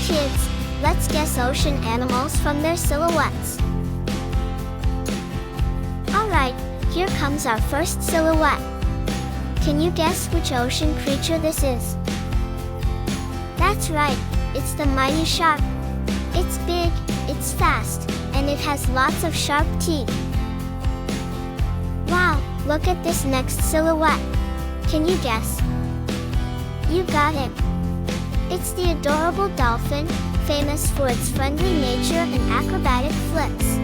Kids, let's guess ocean animals from their silhouettes. Alright, here comes our first silhouette. Can you guess which ocean creature this is? That's right, it's the mighty shark. It's big, it's fast, and it has lots of sharp teeth. Wow, look at this next silhouette. Can you guess? You got it. It's the adorable dolphin, famous for its friendly nature and acrobatic flips.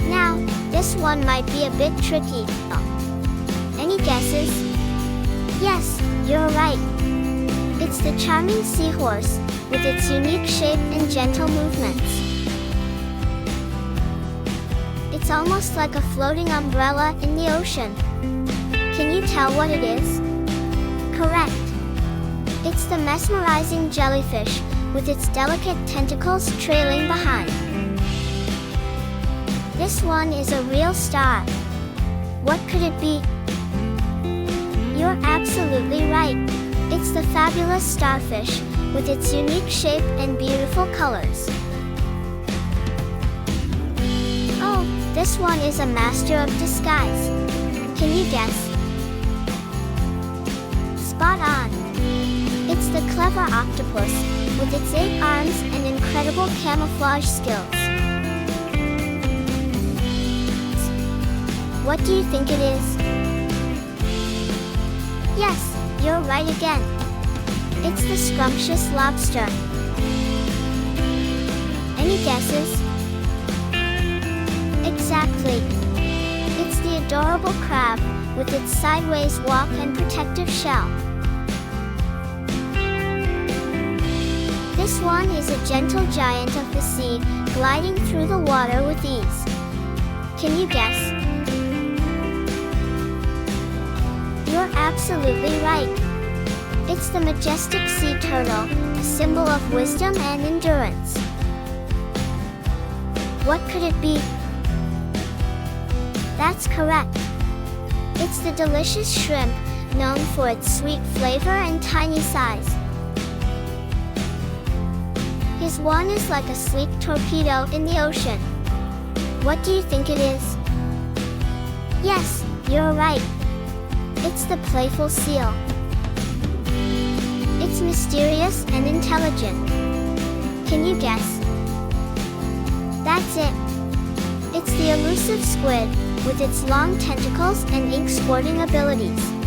Now, this one might be a bit tricky. Any guesses? Yes, you're right. It's the charming seahorse, with its unique shape and gentle movements. It's almost like a floating umbrella in the ocean. Can you tell what it is? Correct. It's the mesmerizing jellyfish, with its delicate tentacles trailing behind. This one is a real star. What could it be? You're absolutely right. It's the fabulous starfish, with its unique shape and beautiful colors. Oh, this one is a master of disguise. Can you guess? Spot on. It's the clever octopus, with its 8 arms and incredible camouflage skills. What do you think it is? Yes, you're right again. It's the scrumptious lobster. Any guesses? Exactly. It's the adorable crab, with its sideways walk and protective shell. This one is a gentle giant of the sea, gliding through the water with ease. Can you guess? You're absolutely right. It's the majestic sea turtle, a symbol of wisdom and endurance. What could it be? That's correct. It's the delicious shrimp, known for its sweet flavor and tiny size. His one is like a sleek torpedo in the ocean. What do you think it is? Yes, you're right. It's the playful seal. It's mysterious and intelligent. Can you guess? That's it. It's the elusive squid, with its long tentacles and ink-squirting abilities.